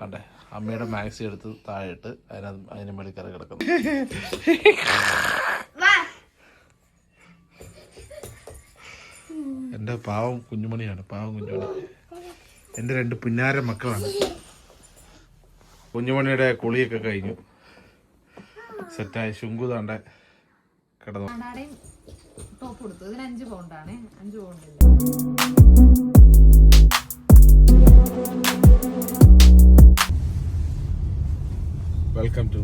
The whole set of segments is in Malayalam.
അതെ അമ്മയുടെ മാക്സി എടുത്ത് താഴെയിട്ട് അതിന് മേളിൽ കയറി കിടക്കുന്നു. എൻ്റെ പാവം കുഞ്ഞുമണിയാണ്, പാവം കുഞ്ഞുമണി. എൻ്റെ 2 പുന്നാര മക്കളാണ്. കുഞ്ഞുമണിയുടെ കുളിയൊക്കെ കഴിഞ്ഞു, സെറ്റായി. ശുങ്കു താണ്ടെ കിടന്നു. Welcome to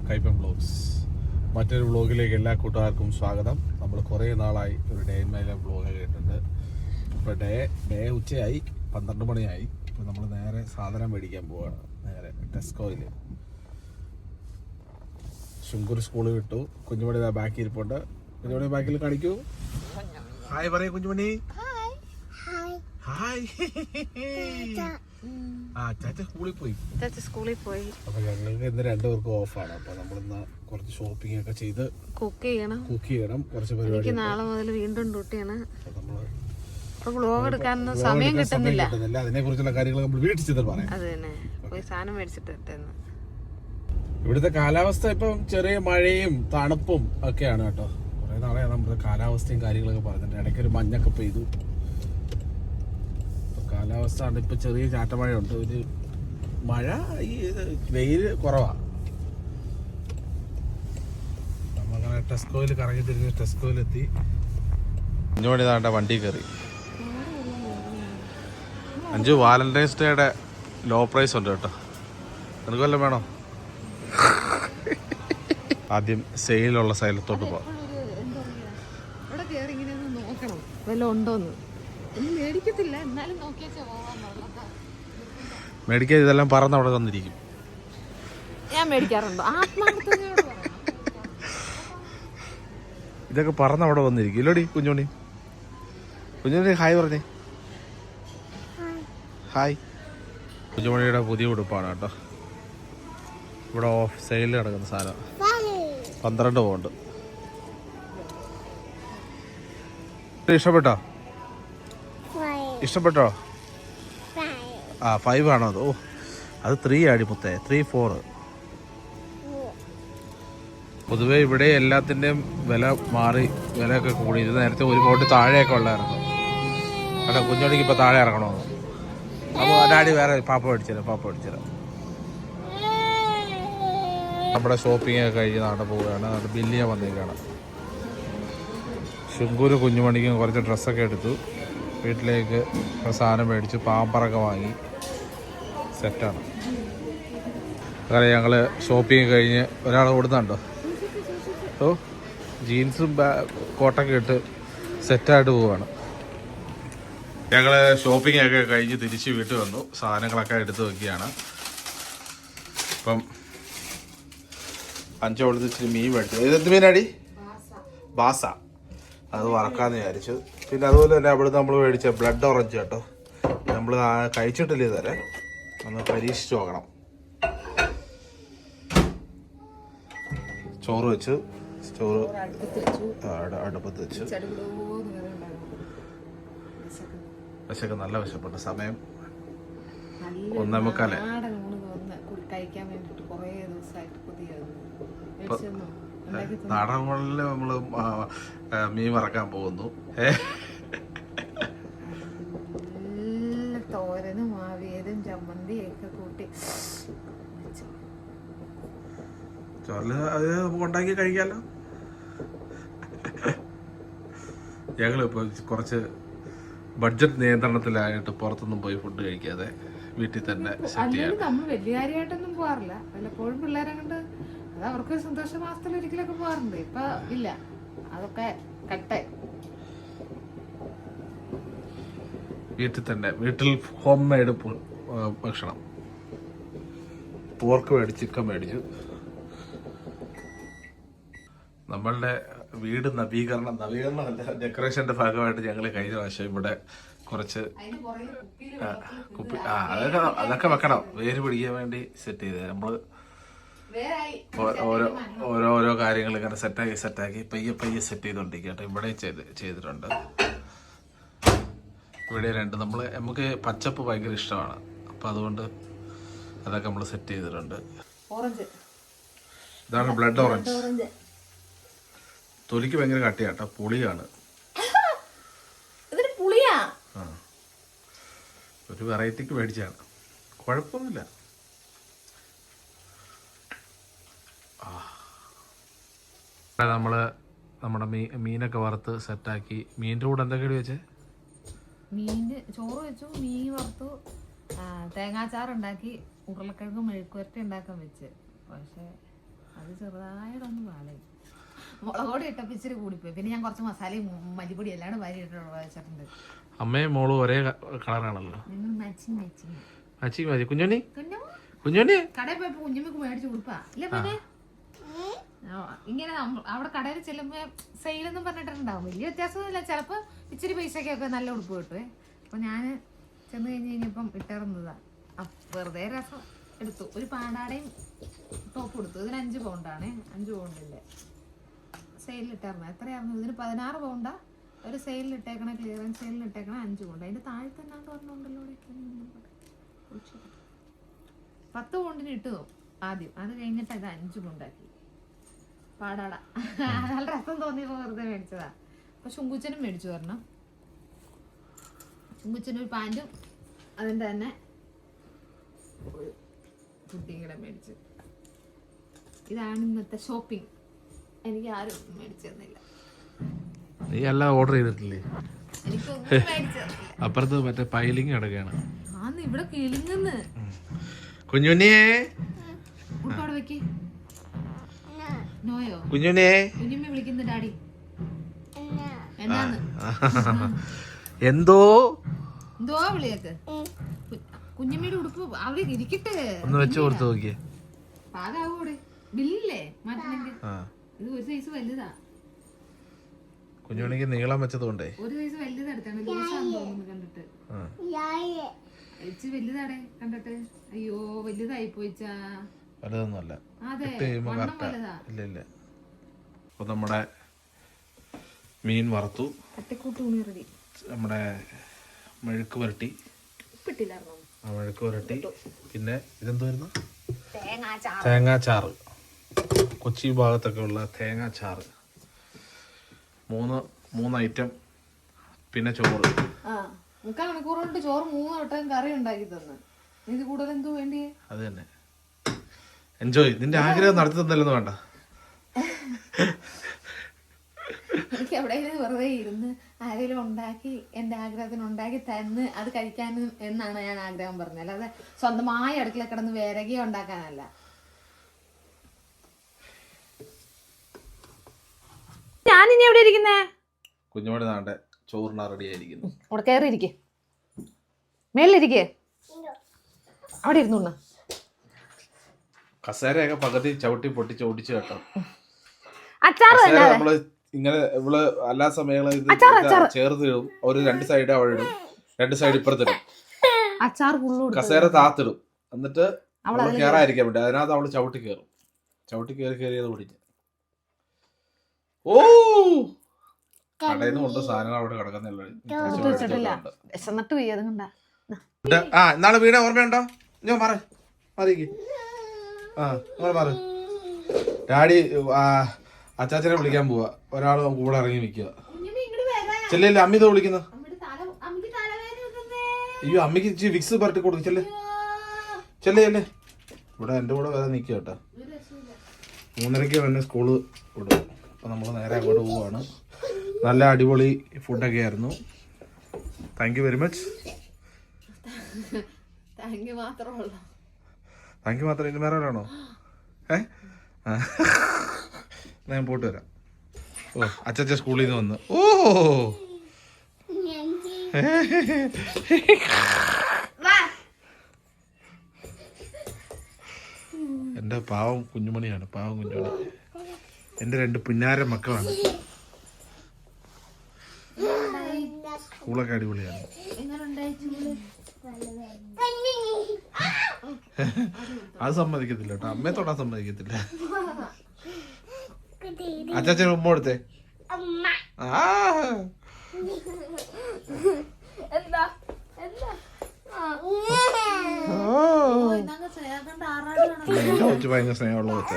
Kaippan vlogs. മറ്റൊരു വ്ളോഗിലേക്ക് എല്ലാ കൂട്ടുകാർക്കും സ്വാഗതം. നമ്മൾ കുറേ നാളായി ഒരു day in my life vlog കേട്ടിട്ടുണ്ട്. ഇപ്പോൾ ഡേ ഉച്ചയായി, 12 മണിയായി. ഇപ്പോൾ നമ്മൾ നേരെ സാധനം മേടിക്കാൻ പോവുകയാണ്, നേരെ ടെസ്കോയിൽ. ശുങ്കൂർ സ്കൂളിൽ വിട്ടു. കുഞ്ഞുമണി ബാക്കിൽ ഇരിപ്പുണ്ട്. കുഞ്ഞുമണി ബാക്കിൽ കാണിക്കൂ. ഹായ് പറയൂ കുഞ്ഞുമണി. ഹായ്. ചാച്ച സ്കൂളിൽ പോയി. അപ്പൊ ഞങ്ങൾക്ക് ഇന്ന് 2 പേർക്കും ഓഫാണ്. അപ്പൊ നമ്മളിന്ന് കുറച്ച് ഷോപ്പിംഗ് ഒക്കെ ചെയ്ത് കുക്ക് ചെയ്യണം. കുറച്ച് പരിപാടി നാളെ മുതൽ വീണ്ടും ഡ്യൂട്ടിയാണ്. വ്ലോഗ് എടുക്കാൻ സമയം കിട്ടുന്നില്ല. അതിനെ കുറിച്ചുള്ള കാര്യങ്ങൾ നമ്മൾ വീട്ടിൽ ചെന്ന് പറയാം. ഇവിടുത്തെ കാലാവസ്ഥ ഇപ്പം ചെറിയ മഴയും തണുപ്പും ഒക്കെയാണ് കേട്ടോ. കുറെ നാളെ നമ്മുടെ കാലാവസ്ഥയും കാര്യങ്ങളൊക്കെ പറഞ്ഞിട്ട് ഇടയ്ക്കൊരു മഞ്ഞൊക്കെ പെയ്തു. കാലാവസ്ഥ ആണ്. ഇപ്പൊ ചെറിയ ചാറ്റമഴയുണ്ട്. ഒരു മഴ, ഈ വെയില് കുറവാണ്. നമ്മളങ്ങനെ ടെസ്കോയിൽ കറങ്ങി തിരിഞ്ഞ് ടെസ്കോയിലെത്തി. 5 മണി താണ്ട വണ്ടി കയറി. 5 വാലന്റൈൻസ് ഡേയുടെ ലോ പ്രൈസ് ഉണ്ട് കേട്ടോ. നിനക്ക് വല്ലതും വേണോ? ആദ്യം സെയിലുള്ള സ്ഥലത്തോട്ട് പോവാം. മേടിക്കാൻ ഇതെല്ലാം പറന്ന് അവിടെ വന്നിരിക്കും. ഞാൻ മേടിക്കാറുണ്ടോ? ഇതൊക്കെ പറന്ന് അവിടെ വന്നിരിക്കും. ഇല്ലോടി കുഞ്ഞുണ്ണി. കുഞ്ഞുണ്ണി ഹായ് പറഞ്ഞേ. ഹായ്. കുഞ്ഞുമണിയുടെ പുതിയ ഉടുപ്പാണ് കേട്ടോ. ഇവിടെ ഓഫ് സെയിലിൽ നടക്കുന്ന സാധനം. 12 പൗണ്ട്. ഇഷ്ടപ്പെട്ടോ? 5 ആണോ അത്? അത് 3 ആടി മുത്തേ. 3, 4. പൊതുവെ ഇവിടെ എല്ലാത്തിൻ്റെയും വില മാറി, വിലയൊക്കെ കൂടി. ഇത് നേരത്തെ 1 പൗണ്ട് താഴെയൊക്കെ ഉള്ളായിരുന്നു കേട്ടോ. കുഞ്ഞോടിക്ക് ഇപ്പോൾ താഴെ ഇറങ്ങണമെന്ന്. അപ്പോൾ ഡാഡി വേറെ പാപ്പ മേടിച്ചുതരാം. നമ്മുടെ ഷോപ്പിംഗ് ഒക്കെ കഴിഞ്ഞ് നാട്ടെ പോവുകയാണ്. അത് ബില്ല് ചെയ്യാൻ വന്നേക്കാണ്. ശുങ്കൂര് കുഞ്ഞുമണിക്കും കുറച്ച് ഡ്രസ്സൊക്കെ എടുത്തു. വീട്ടിലേക്ക് സാധനം മേടിച്ചു. പാമ്പറൊക്കെ വാങ്ങി. സെറ്റാണ്. അങ്ങനെ ഞങ്ങൾ ഷോപ്പിംഗ് കഴിഞ്ഞ് ഒരാൾ ഓടുന്നുണ്ടോ? ജീൻസും കോട്ടൊക്കെ ഇട്ട് സെറ്റായിട്ട് പോവുകയാണ്. ഞങ്ങൾ ഷോപ്പിംഗ് ഒക്കെ കഴിഞ്ഞ് തിരിച്ച് വീട്ടിൽ വന്നു. സാധനങ്ങളൊക്കെ എടുത്ത് വയ്ക്കുകയാണ്. ഇപ്പം 5 കൊടുത്ത് ഇച്ചിരി മീൻ മേടിച്ചു. ഇതെന്ത് മീനാടി? ബാസ. അത് വറക്കാന്ന് വിചാരിച്ചു. പിന്നെ അതുപോലെ തന്നെ അവിടെ നമ്മൾ മേടിച്ച ബ്ലഡ് ഓറഞ്ച് കേട്ടോ. നമ്മൾ കഴിച്ചിട്ടില്ല ഇതുവരെ. ഒന്ന് പരീക്ഷിച്ച് നോക്കണം. ചോറ് വെച്ച് അടുപ്പത്ത് വെച്ച് വിശക്ക് നല്ല വിശപ്പുണ്ട്. സമയം 1:45. നാടകളിൽ നമ്മള് മീൻ വറക്കാൻ പോകുന്നു. തോരനും ആവിയലും ചമ്മന്തിയൊക്കെ കൂട്ടി ചോറില് അത് നമുക്ക് ഉണ്ടാക്കി കഴിക്കാമല്ലോ. ഞങ്ങളിപ്പോൾ കുറച്ച് ബഡ്ജറ്റ് നിയന്ത്രണത്തിലായിട്ട് പുറത്തൊന്നും പോയി ഫുഡ് കഴിക്കാതെ വീട്ടിൽ തന്നെ നമ്മൾ വലിയ കാര്യമായിട്ടൊന്നും പോകാറില്ല. വല്ലപ്പോഴും പിള്ളേരെ കൊണ്ട് അത് അവർക്ക് സന്തോഷ മാസത്തിൽ ഒരിക്കലൊക്കെ പോകാറുണ്ട്. ഇപ്പൊ ഇല്ല, അതൊക്കെ കട്ടെ. വീട്ടിൽ ഹോം മെയ്ഡ് ഭക്ഷണം. പോർക്ക് മേടിച്ചു, ചിക്കൻ മേടിച്ചു. നമ്മളുടെ വീട് നവീകരണമല്ല, ഡെക്കറേഷന്റെ ഭാഗമായിട്ട് ഞങ്ങൾ കഴിഞ്ഞ പ്രാവശ്യം ഇവിടെ കുറച്ച് കുപ്പി അതൊക്കെ വെക്കണം. വേര് പിടിക്കാൻ വേണ്ടി സെറ്റ് ചെയ്തത്. നമ്മള് ഓരോ കാര്യങ്ങൾ ഇങ്ങനെ സെറ്റാക്കി പയ്യെ സെറ്റ് ചെയ്തോണ്ടിരിക്കട്ടെ. ഇവിടെ ചെയ്തിട്ടുണ്ട്. ഇവിടെ 2 നമുക്ക് പച്ചപ്പ് ഭയങ്കര ഇഷ്ടമാണ്. അപ്പം അതുകൊണ്ട് അതൊക്കെ നമ്മൾ സെറ്റ് ചെയ്തിട്ടുണ്ട്. ഓറഞ്ച് ഇതാണ് ബ്ലഡ് ഓറഞ്ച്. തൊലിക്ക് ഭയങ്കര കട്ടിയാട്ടോ, പുളിയാണ്. ആ, ഒരു വെറൈറ്റിക്ക് മേടിച്ചാണ്, കുഴപ്പമൊന്നുമില്ല. നമ്മള് നമ്മുടെ മീനൊക്കെ വറുത്ത് സെറ്റാക്കി. മീനിന്റെ കൂടെ എന്തൊക്കെയാണ് വെച്ചേ? മീന് ചോറ് വെച്ചു, മീൻ വറുത്തു, തേങ്ങാച്ചാറുണ്ടാക്കി, ഉരുളക്കിഴങ്ങ് മെഴുക്കുവരട്ടി ഉണ്ടാക്കാൻ വെച്ച്. പക്ഷെ അത് ചെറുതായിട്ടൊന്ന് പാളയും. മുളകോടി ഇട്ടപ്പോൾ ഇച്ചിരി കൂടിപ്പോയി. പിന്നെ ഞാൻ കുറച്ച് മസാലയും മല്ലിപ്പൊടി എല്ലാം വാരി വെച്ചിട്ടുണ്ട്. അമ്മയും മോളും ഒരേ കളറാണല്ലോ. കുഞ്ഞുണ്ണി കടയിൽ പോയപ്പോ കുഞ്ഞുമ്മക്ക് മേടിച്ചു കൊടുപ്പാ ഇല്ല. പിന്നെ ഇങ്ങനെ അവിടെ കടയിൽ ചെല്ലുമ്പോ സെയിലെന്നും പറഞ്ഞിട്ടുണ്ടാവും. വലിയ വ്യത്യാസമൊന്നുമില്ല. ചിലപ്പോ ഇച്ചിരി പൈസക്കൊക്കെ നല്ല ഉടുപ്പ് കിട്ടുവേ. അപ്പൊ ഞാന് ചെന്ന് കഴിഞ്ഞപ്പം ഇട്ടിരുന്നതാ. വെറുതെ രസം എടുത്തു. ഒരു പാടാടയും ടോപ്പ് എടുത്തു. ഇതിന് 5 പൗണ്ടാണ്. 5 പൗണ്ടില്ലേ സെയിലിട്ടായിരുന്നു. എത്രയായിരുന്നു ഇതിന്? 16 പൗണ്ടാ. ഒരു സെയിലിട്ടേക്കണ, ക്ലിയറൻസ് സെയിലിട്ടേക്കണ 5 പൗണ്ട്. അതിന്റെ താഴെ തന്നെ പറഞ്ഞുണ്ടല്ലോ 10 പൗണ്ടിന് ഇട്ടു ആദ്യം. അത് കഴിഞ്ഞിട്ട് അത് 5 പൗണ്ടാക്കി. പാടാട നല്ല രസം തോന്നിയപ്പോ വെറുതെ മേടിച്ചതാ. അപ്പൊ ശുങ്കുച്ചനും മേടിച്ചു തരണം. ശുങ്കുച്ചനും ഒരു പാൻറ്റും അതിന്റെ തന്നെ ഒരു കുട്ടിയും കൂടെ മേടിച്ചു. ഇതാണ് ഇന്നത്തെ ഷോപ്പിംഗ്. എനിക്ക് ആരും മേടിച്ചു തന്നില്ല. നീ എല്ലാം ഓർഡർ ചെയ്തിട്ടില്ലേ? എനിക്കൊന്നും മേടിച്ചു തന്നില്ല. അപ്പുറത്ത് മറ്റേ പൈലിങ് കിടക്കുകയാണ്. ആന്ന് ഇവിടെ കിളിങ്ങന്ന്. കുഞ്ഞുണ്ണിയെ ഉൾപ്പാട് വെക്ക്. നോയോ കുഞ്ഞുണ്ണിയെ കുഞ്ഞുമ്മ വിളിക്കുന്നു ഡാഡി. എന്താന്ന് എന്തോ വിളിയൊക്കെ. കുഞ്ഞമ്മയുടെ ഉടുപ്പ് അവിടെ ഇരിക്കട്ടെ. ഒന്ന് വെച്ച് കൊടുത്തു നോക്കിയേ. പാകാവൂടെ ബില്ലേ മാറ്റണമെങ്കിൽ. ഇത് ഒരു സൈസ് വലുതാ. കുഞ്ഞുമണിക്ക് നീളം വെച്ചതുകൊണ്ടേ ഒരു സൈസ് വലുതെടുത്താണ്. ലൂസാന്ന് തോന്നുന്നു കണ്ടിട്ട്. ഇച്ചിരി വലുതാടേ കണ്ടിട്ട്. അയ്യോ വലുതായി പോയിച്ചാ. വലുതൊന്നുമല്ല. അതെ വലുതാ. ഇല്ല ഇല്ല. അപ്പൊ നമ്മുടെ മീൻ വറുത്തു. തട്ടിക്കൂട്ട് ഉണി റെഡി. നമ്മുടെ മെഴുക്ക് പുരട്ടി. മെഴുക്ക് പുരട്ടി. പിന്നെ ഇതെന്തായിരുന്നു? തേങ്ങാച്ചാറ്. കൊച്ചി ഭാഗത്തൊക്കെ ഉള്ള തേങ്ങാച്ചാറ്. 3 ഐറ്റം. പിന്നെ ചോറ്. 3/4 മണിക്കൂർ കൊണ്ട് ചോറ് 3 വട്ടം കറി ഉണ്ടാക്കി തന്നു. ഇത് കൂടുതൽ എന്തോ വേണ്ടിയേ? അത് തന്നെ. എൻജോയ്. നിന്റെ ആഗ്രഹം നടത്തി തന്നല്ലെന്ന് വേണ്ട. എനിക്ക് എവിടെയെങ്കിലും വെറുതെ ഇരുന്ന് ആരെങ്കിലും ഉണ്ടാക്കി എന്റെ ആഗ്രഹത്തിന് ഉണ്ടാക്കി തന്ന് അത് കഴിക്കാനും എന്നാണ് ഞാൻ ആഗ്രഹം പറഞ്ഞത്. അല്ലാതെ സ്വന്തമായ അടുക്കള കിടന്ന് വിരകി ഉണ്ടാക്കാനല്ല. ഞാനിനി എവിടെ ഇരിക്കുന്നേ? കുഞ്ഞുമണി നാട്ടെ ചോറിനാ റെഡി ആയിരിക്കുന്നു. അവിടെ കയറിയിരിക്കേ. മേളിലിരിക്കേ. അവിടെ ഇരുന്നു. കസേരയൊക്കെ പകുതി ചവിട്ടി പൊട്ടിച്ച് ഓടിച്ചു കേട്ടോ. നമ്മള് ഇങ്ങനെ ഇവള് എല്ലാ സമയങ്ങളും ചേർത്ത് ഇടും. ഒരു 2 സൈഡ് അവിടെ ഇടും, 2 സൈഡ് ഇപ്പുറത്തിടും. കസേര താത്തിടും. എന്നിട്ട് കേറാതിരിക്കാൻ വേണ്ടി അതിനകത്ത് അവള് ചവിട്ടി കയറും. ചവിട്ടി കയറിയത് ഓടിച്ച്. ഓ കടയിൽ നിന്ന് കൊണ്ട് സാധനങ്ങൾ അവിടെ കിടക്കുന്നില്ല. ഇന്നാള് വീണ ഓർമ്മയുണ്ടോ? ഞാൻ മാറിക്ക്. മാറി. ഡാഡി അച്ചാച്ചനെ വിളിക്കാൻ പോവാ. ഒരാൾ കൂടെ ഇറങ്ങി നിൽക്കുക. ചെല്ലല്ലേ അമ്മ ഇത് വിളിക്കുന്നു. അയ്യോ അമ്മക്ക് ഇച്ചിരി വിക്സ് പറട്ടി കൊടുക്കും. ചെല്ലേ. ഇവിടെ എന്റെ കൂടെ വരെ നിൽക്കുക കേട്ടോ. 3:30 തന്നെ സ്കൂള് വിടും. അപ്പൊ നമ്മള് നേരെ അങ്ങോട്ട് പോവാണ്. നല്ല അടിപൊളി ഫുഡൊക്കെ ആയിരുന്നു. Thank you very much. Thank you മാത്രം. ഇനി വേറെ ആണോ? ഞാൻ പോയിട്ട് വരാം. ഓ അച്ഛച്ച സ്കൂളിൽ നിന്ന് വന്ന്. ഓ എന്റെ പാവം കുഞ്ഞുമണിയാണ്. പാവം കുഞ്ഞുമണി എന്റെ 2 പിന്നാര മക്കളാണ്. സ്കൂളൊക്കെ അടിപൊളിയാണ്. അത് സമ്മതിക്കത്തില്ല കേട്ടോ. അമ്മയെ തൊടാൻ സമ്മതിക്കത്തില്ല. അച്ചാച്ചന് ഉമ്മ കൊടുത്തേ. ഭയങ്കര സ്നേഹമുള്ള കൊച്ച.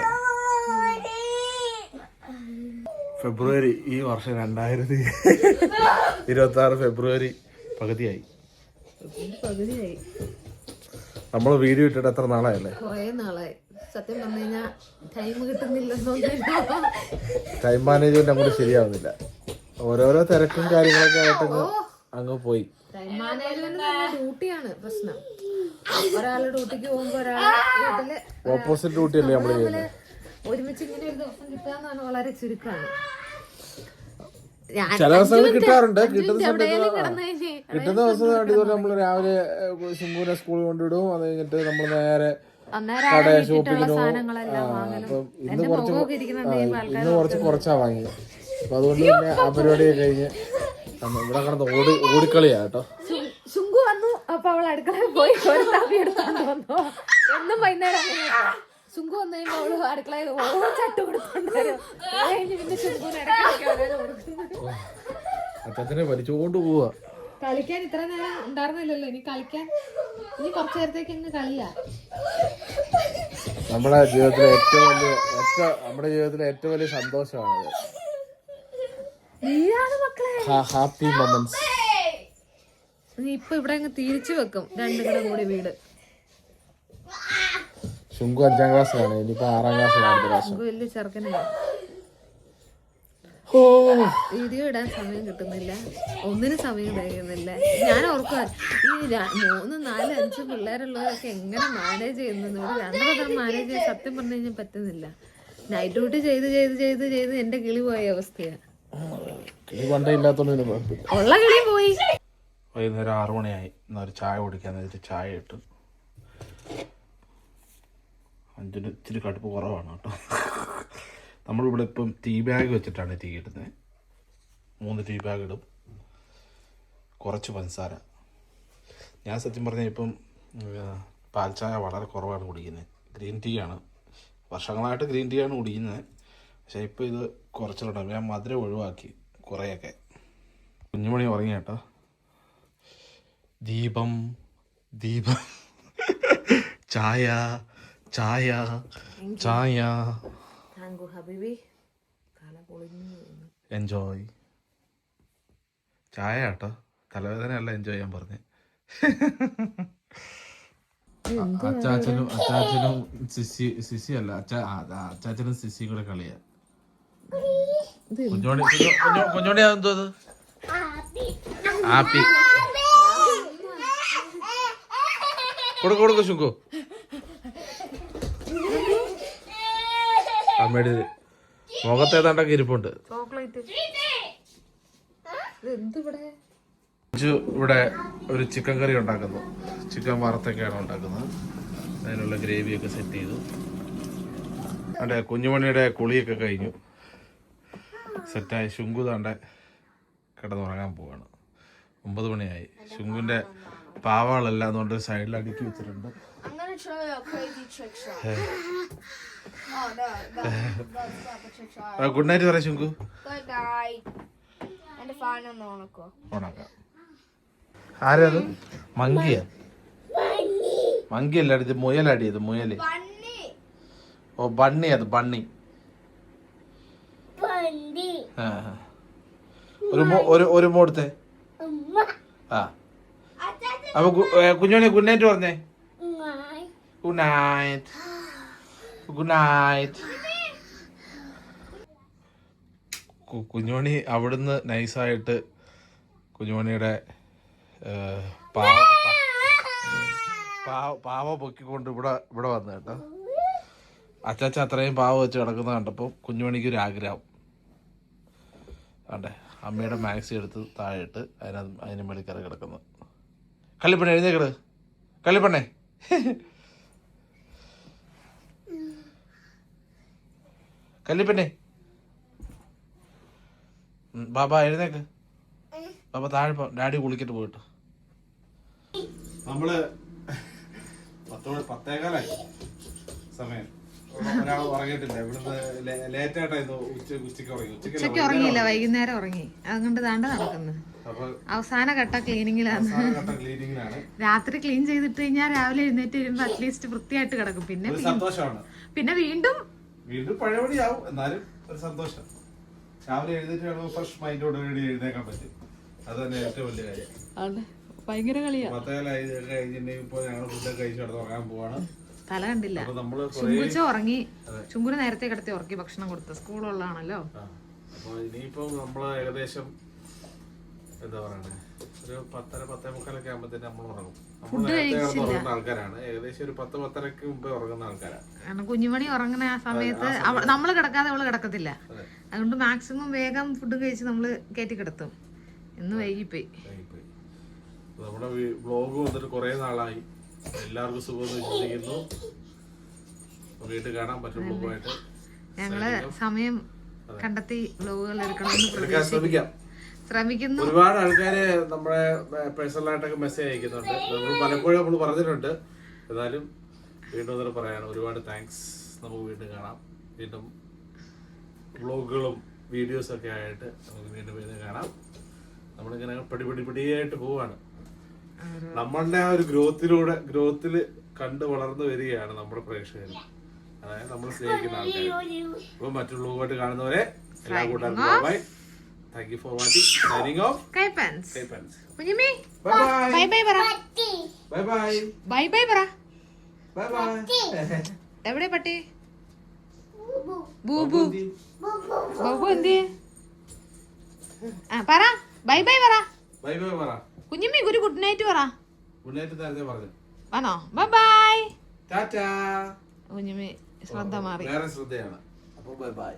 ഫെബ്രുവരി ഈ വർഷം 2026 ഫെബ്രുവരി പകുതിയായി. നമ്മള് വീഡിയോ ഇട്ടിട്ട് എത്ര നാളായല്ലേ? കുറേ നാളായി. സത്യം പറഞ്ഞു കഴിഞ്ഞാൽ ടൈം കിട്ടുന്നില്ലെന്നോ, ടൈം മാനേജ്മെന്റ് അങ്ങോട്ട് ശരിയാവുന്നില്ല. ഓരോരോ തിരക്കും കാര്യങ്ങളൊക്കെ ആയിട്ട് അങ്ങ് പോയി. ടൈം മാനേജ്മെന്റ് ഡ്യൂട്ടിയാണ് പ്രശ്നം. ഒരാള് ഡ്യൂട്ടിക്ക് പോകുമ്പോ ഒരാള് വീട്ടില് ഓപ്പോസിറ്റ് ഡ്യൂട്ടി അല്ലേ നമ്മള് ചെയ്യുന്നത്. ഒരുമിച്ച് ഇങ്ങനെ ഒരു ദിവസം കിട്ടാന്നാണ് വളരെ ചുരുക്കമാണ്. ചില ദിവസങ്ങൾ കിട്ടാറുണ്ട്. കിട്ടുന്ന ദിവസം ഇതുപോലെ നമ്മള് രാവിലെ ശുംഭുവിനെ സ്കൂളിൽ കൊണ്ടിടും. അത് കഴിഞ്ഞിട്ട് നമ്മൾ നേരെ കട ഷോപ്പിങ്ങിന് പോകും. അപ്പം ഇന്ന് കുറച്ചാ വാങ്ങി. അപ്പൊ അതുകൊണ്ട് തന്നെ ആ പരിപാടിയൊക്കെ കഴിഞ്ഞ് ഇവിടെ കിടന്ന് ഓടിക്കളിയാ കേട്ടോ. ശുങ്കു വന്നു. അപ്പൊ അവൾ അടുക്കളയിൽ പോയി ഒരു തവി എടുത്തോണ്ട് വന്നു. എന്നും വൈകുന്നേരം ശുങ്കു വന്നു കഴിയുമ്പോ അവള് അടുക്കളയിൽ ചട്ട് കൊടുത്തോണ്ട് വരും. പിന്നെ ശുങ്കുവിന് അച്ഛനെ വലിച്ചുകൊണ്ട് പോവാ. കളിക്കാൻ ഇത്ര നേരം ഉണ്ടായിരുന്നില്ലല്ലോ. ഇനി കളിക്കാൻ ഇനി കുറച്ചു നേരത്തേക്ക് ഇന്ന് കളിയാ. നമ്മുടെ ജീവിതത്തിലെ ഏറ്റവും വലിയ സന്തോഷമാണ് ഹാപ്പി മൊമെന്റ്സ്. നീ ഇപ്പൊ ഇവിടെ അങ്ങ് തിരിച്ചു വെക്കും. രണ്ടും കൂടെ വീട്. ശുങ്കു 5ാം ക്ലാസ്സിലാണ്. ഇനിയിപ്പോ 6ാം ക്ലാസ്സിലാണ്. വലിയ ചെറുക്കനായി. വീഡിയോ ഇടാൻ സമയം കിട്ടുന്നില്ല. ഒന്നിനും സമയം കഴിയുന്നില്ല. ഞാൻ ഓർക്കുക ഈ 3, 4, 5 പിള്ളേരുള്ളവരൊക്കെ എങ്ങനെ മാനേജ് ചെയ്യുന്നത്. 2 പേരും മാനേജ് ചെയ്യാൻ സത്യം പറഞ്ഞു കഴിഞ്ഞാൽ പറ്റുന്നില്ല. നൈറ്റ് ഡ്യൂട്ടി ചെയ്ത് എന്റെ കിളി പോയ അവസ്ഥയാണ്. ഉള്ള കിളി പോയി. വൈകുന്നേരം 6 മണിയായി. ഒരു ചായ കുടിക്കാൻ നേരത്തെ ചായ ഇട്ടു. 5 ഇച്ചിരി കടുപ്പ് കുറവാണ് കേട്ടോ. നമ്മളിവിടെ ഇപ്പം ടീ ബാഗ് വെച്ചിട്ടാണ് ടീ ഇടുന്നത്. 3 ടീ ബാഗ് ഇടും. കുറച്ച് പഞ്ചസാര. ഞാൻ സത്യം പറഞ്ഞാൽ ഇപ്പം പാൽ ചായ വളരെ കുറവാണ് കുടിക്കുന്നത്. ഗ്രീൻ ടീ ആണ്. വർഷങ്ങളായിട്ട് ഗ്രീൻ ടീ ആണ് കുടിക്കുന്നത്. പക്ഷേ ഇപ്പോൾ ഇത് കുറച്ചിട്ടുണ്ട്. ഞാൻ മധുരം ഒഴിവാക്കി കുറേയൊക്കെ. കുഞ്ഞുമണി ഉറങ്ങി കേട്ടോ. ദീപം ചായ ചായ ചായ എൻജോയ്. ചായ കേട്ടോ. തലവേദന അല്ല എൻജോയ് ചെയ്യാൻ പറഞ്ഞേ. അച്ചാച്ചനും സിസി അല്ല അച്ചാച്ചനും സിസിയും കൂടെ കളിയാ. കുഞ്ഞോണ്ടി എന്തോ ആപ്പി കൊടുക്ക ശുങ്കു. അമ്മയുടെ മുഖത്തേതാണ്ടൊക്കെ ഇരിപ്പുണ്ട്. ഇവിടെ ഒരു ചിക്കൻ കറി ഉണ്ടാക്കുന്നു. ചിക്കൻ വറുത്തൊക്കെയാണ് ഉണ്ടാക്കുന്നത്. അതിനുള്ള ഗ്രേവിയൊക്കെ സെറ്റ് ചെയ്തു. അവിടെ കുഞ്ഞുമണിയുടെ കുളിയൊക്കെ കഴിഞ്ഞു. സെറ്റായി. ശുങ്കു താണ്ടെ കിടന്നുറങ്ങാൻ പോവാണ്. 9 മണിയായി. ശുങ്കുവിന്റെ പാവകളെല്ലാം അതുകൊണ്ട് സൈഡിൽ അടുക്കി വെച്ചിട്ടുണ്ട്. ഗുഡ് നൈറ്റ് പറയാം ശുങ്കു. ഓണാക്കാം. ആരത്? മങ്കിയാ? മങ്കിയല്ല ഇത് മുയലടിയത്. മുയല്. ഓ ബണ്ണി. അത് ബണ്ണി. ഒരു മോടുത്തെ. ആ അപ്പൊ കുഞ്ഞോണി ഗുഡ് നൈറ്റ് പറഞ്ഞേ. Good night. Good night. കുഞ്ഞോണി അവിടുന്ന് നൈസായിട്ട് കുഞ്ഞോണിയുടെ പാവ പൊക്കിക്കൊണ്ട് ഇവിടെ വന്നു കേട്ടോ. അച്ചാച്ച അത്രയും പാവ വെച്ച് കിടക്കുന്നത് കണ്ടപ്പോൾ കുഞ്ഞുമണിക്ക് ഒരു ആഗ്രഹം. അതെ അമ്മയുടെ മാക്സി എടുത്ത് താഴെയിട്ട് അതിന് മേളിൽ കയറി കിടക്കുന്നു. കള്ളിപ്പെണ്ണെ എഴുന്നേക്കട്. കള്ളിപ്പെണ്ണെ കള്ളിപ്പെണ്ണെ ബാബാ എഴുന്നേക്ക്. ബാബ താഴെ ഡാഡി കുളിക്കിട്ട് പോയിട്ട്. നമ്മള് 10:15 സമയം. ഒരാൾ ഉറങ്ങിയിട്ടില്ല. ഇവിടുന്ന് ലേറ്റ് ആയിട്ടായിരുന്നു ഉച്ചയ്ക്ക് ഉറങ്ങിയില്ല, വൈകുന്നേരം ഉറങ്ങി. അതുകൊണ്ട് താണ്ട് നടക്കുന്നു. അവസാന ഘട്ട ക്ലീനിങ്ങിലാണ്. രാത്രി ക്ലീൻ ചെയ്തിട്ട് കഴിഞ്ഞാൽ രാവിലെ എഴുന്നേറ്റ് വരുമ്പോ അറ്റ്ലീസ്റ്റ് വൃത്തിയായിട്ട് കിടക്കും. പിന്നെ വീണ്ടും പഴയപടിയാവും. എന്നാലും ഒരു സന്തോഷം. രാവിലെ എഴുന്നേറ്റ് ഫ്രഷ് മൈൻഡോട് കൂടി എഴുന്നേക്കാൻ പറ്റും. അത് തന്നെ ഏറ്റവും വലിയ കാര്യം. ഭയങ്കര കളിയാ. ഇപ്പൊ ഞങ്ങൾ ഫുഡ് കഴിച്ചു ഉറങ്ങാൻ പോവാണ്. തല കണ്ടില്ല. ചുങ്കുച്ച ഉറങ്ങി. ചുങ്കുന് നേരത്തെ കിടത്തി ഉറക്കി ഭക്ഷണം കൊടുത്തു. സ്കൂളുള്ളതാണല്ലോ. അപ്പൊ ഇനിയിപ്പോ നമ്മള് ഏകദേശം എന്താ പറയണേ, ഒരു 10:30-10:45 ആകുമ്പോഴത്തേന് നമ്മൾ ഉറങ്ങും. നമ്മൾ ആൾക്കാരാണ്. ഏകദേശം ഒരു 10-10:30 മുമ്പേ ഉറങ്ങുന്ന ആൾക്കാരാണ്. കാരണം കുഞ്ഞുമണി ഉറങ്ങുന്ന ആ സമയത്ത് നമ്മള് കിടക്കാതെ അവള് കിടക്കത്തില്ല. അതുകൊണ്ട് മാക്സിമം വേഗം ഫുഡ് കഴിച്ച് നമ്മള് കയറ്റി കിടത്തും. ഇന്ന് വൈകിപ്പോയി. നമ്മുടെ വ്ളോഗ് വന്നിട്ട് കുറെ നാളായി. എല്ലാവർക്കും സുഖം വിശ്വസിക്കുന്നു. വീട്ടിൽ കാണാൻ പറ്റും. വ്ളോഗുമായിട്ട് ഞങ്ങള് സമയം കണ്ടെത്തി വ്ളോഗുകൾ ശ്രമിക്കുന്നു. ഒരുപാട് ആൾക്കാര് നമ്മുടെ പേഴ്സണലായിട്ടൊക്കെ മെസ്സേജ് അയക്കുന്നുണ്ട്. നമ്മൾ പലപ്പോഴും നമ്മൾ പറഞ്ഞിട്ടുണ്ട്. എന്നാലും വീണ്ടും ഒന്നും പറയാണ്. ഒരുപാട് താങ്ക്സ്. നമുക്ക് വീണ്ടും കാണാം. വീണ്ടും വ്ളോഗുകളും വീഡിയോസൊക്കെ ആയിട്ട് നമുക്ക് വീണ്ടും കാണാം. നമ്മളിങ്ങനെ പടിയായിട്ട് പോവാണ്. നമ്മളുടെ ആ ഒരു ഗ്രോത്തില് കണ്ടു വളർന്നു വരികയാണ് നമ്മുടെ പ്രേക്ഷകർ. അതായത് നമ്മൾ സ്നേഹിക്കുന്ന ആൾക്കാർ. അപ്പൊ മറ്റുള്ളവരുമായിട്ട് കാണുന്നവരെ എല്ലാ കൂട്ടുകാർക്കും by. Thank you for watching. Signing off. Kaipans. Kunyimi. Bye bye. Bye bye പറ. Bye bye. Bye bye പറ. Bye bye. എവിടെ പട്ടി? ബൂബു. ബൂബു എന്തി? പറ. Bye bye പറ. Bye bye പറ. കുഞ്ഞിമ്മി ഒരു ഗുഡ് നൈറ്റ് പറ. ഗുഡ് നൈറ്റ് നേരത്തെ പറഞ്ഞു. ആണോ? Bye bye. ടാറ്റാ. കുഞ്ഞിമ്മി ശ്രദ്ധ മാറി. വേറെ ശ്രദ്ധയാണ്. അപ്പോൾ ബൈ ബൈ.